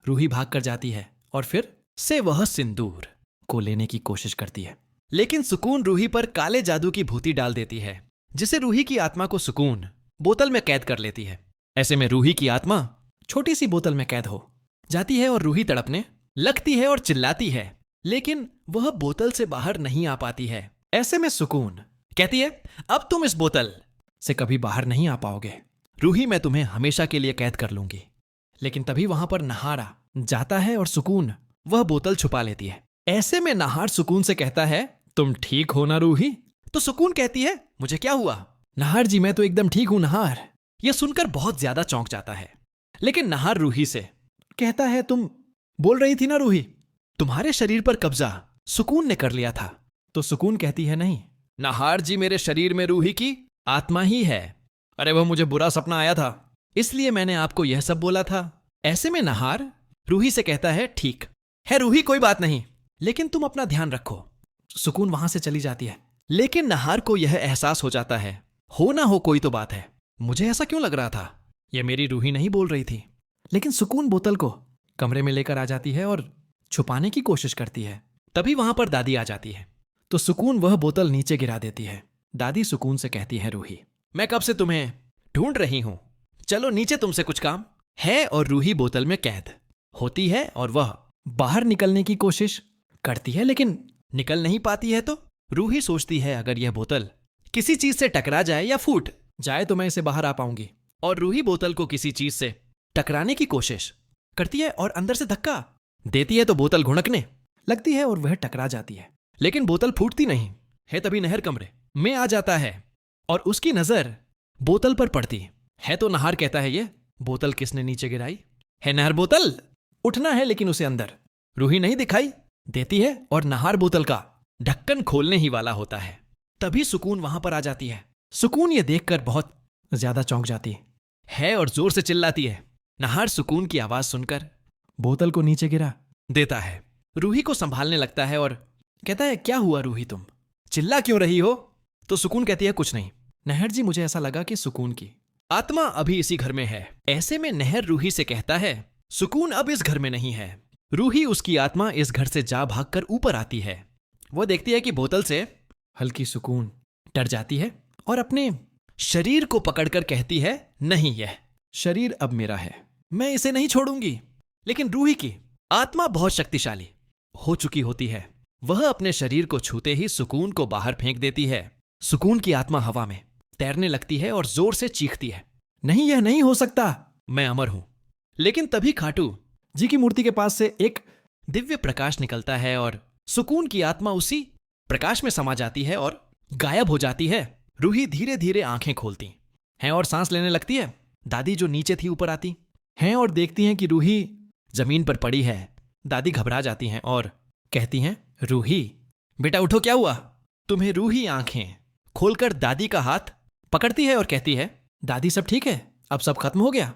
रूही भाग कर जाती है और फिर से वह सिंदूर को लेने की कोशिश करती है, लेकिन सुकून रूही पर काले जादू की भूति डाल देती है, जिससे रूही की आत्मा को सुकून बोतल में कैद कर लेती है। ऐसे में रूही की आत्मा छोटी सी बोतल में कैद हो जाती है और रूही तड़पने लगती है और चिल्लाती है, लेकिन वह बोतल से बाहर नहीं आ पाती है। ऐसे में सुकून कहती है, अब तुम इस बोतल से कभी बाहर नहीं आ पाओगे रूही, मैं तुम्हें हमेशा के लिए कैद कर लूंगी। लेकिन तभी वहां पर नहार आ जाता है और सुकून वह बोतल छुपा लेती है। ऐसे में नहार सुकून से कहता है, तुम ठीक हो ना रूही? तो सुकून कहती है, मुझे क्या हुआ? नहार जी, मैं तो एकदम ठीक हूं नहार। यह सुनकर बहुत ज्यादा चौंक जाता है, लेकिन नहार रूही से कहता है, तुम बोल रही थी ना रूही, तुम्हारे शरीर पर कब्जा सुकून ने कर लिया था। तो सुकून कहती है, नहीं नहार जी, मेरे शरीर में रूही की आत्मा ही है। अरे वह मुझे बुरा सपना आया था, इसलिए मैंने आपको यह सब बोला था। ऐसे में नहार रूही से कहता है, ठीक है रूही, कोई बात नहीं, लेकिन तुम अपना ध्यान रखो। सुकून वहां से चली जाती है, लेकिन नहार को यह एहसास हो जाता है, हो ना हो कोई तो बात है। मुझे ऐसा क्यों लग रहा था? यह मेरी रूही नहीं बोल रही थी। लेकिन सुकून बोतल को कमरे में लेकर आ जाती है और छुपाने की कोशिश करती है। तभी वहां पर दादी आ जाती है, तो सुकून वह बोतल नीचे गिरा देती है। दादी सुकून से कहती है, रूही, मैं कब से तुम्हें ढूंढ रही हूं, चलो नीचे तुमसे कुछ काम है। और रूही बोतल में कैद होती है और वह बाहर निकलने की कोशिश करती है, लेकिन निकल नहीं पाती है। तो रूही सोचती है, अगर यह बोतल किसी चीज से टकरा जाए या फूट जाए तो मैं इसे बाहर आ पाऊंगी। और रूही बोतल को किसी चीज से टकराने की कोशिश करती है और अंदर से धक्का देती है, तो बोतल घुड़कने लगती है और वह टकरा जाती है, लेकिन बोतल फूटती नहीं है। तभी नहर कमरे में आ जाता है और उसकी नजर बोतल पर पड़ती है। तो नहार कहता है, ये बोतल किसने नीचे गिराई है? नहर, बोतल उठना है, लेकिन उसे अंदर रूही नहीं दिखाई देती है और नहार बोतल का ढक्कन खोलने ही वाला होता है। तभी सुकून वहां पर आ जाती है। सुकून ये देखकर बहुत ज्यादा चौंक जाती है और जोर से चिल्लाती है। नहार सुकून की आवाज सुनकर बोतल को नीचे गिरा देता है, रूही को संभालने लगता है और कहता है, क्या हुआ रूही, तुम चिल्ला क्यों रही हो? तो सुकून कहती है, कुछ नहीं नहर जी, मुझे ऐसा लगा कि सुकून की आत्मा अभी इसी घर में है। ऐसे में नहर रूही से कहता है, सुकून अब इस घर में नहीं है। रूही, उसकी आत्मा इस घर से जा भागकर ऊपर आती है। वो देखती है कि बोतल से हल्की सुकून डर जाती है और अपने शरीर को पकड़कर कहती है, नहीं, यह शरीर अब मेरा है, मैं इसे नहीं छोड़ूंगी। लेकिन रूही की आत्मा बहुत शक्तिशाली हो चुकी होती है। वह अपने शरीर को छूते ही सुकून को बाहर फेंक देती है। सुकून की आत्मा हवा में तैरने लगती है और जोर से चीखती है, नहीं, यह नहीं हो सकता, मैं अमर हूं। लेकिन तभी खाटू जी की मूर्ति के पास से एक दिव्य प्रकाश निकलता है और सुकून की आत्मा उसी प्रकाश में समा जाती है और गायब हो जाती है। रूही धीरे धीरे आंखें खोलती हैं और सांस लेने लगती है। दादी जो नीचे थी ऊपर आती हैं और देखती हैं कि रूही जमीन पर पड़ी है। दादी घबरा जाती हैं और कहती हैं, रूही बेटा उठो, क्या हुआ तुम्हें? रूही आंखें खोलकर दादी का हाथ पकड़ती है और कहती है, दादी सब ठीक है, अब सब खत्म हो गया।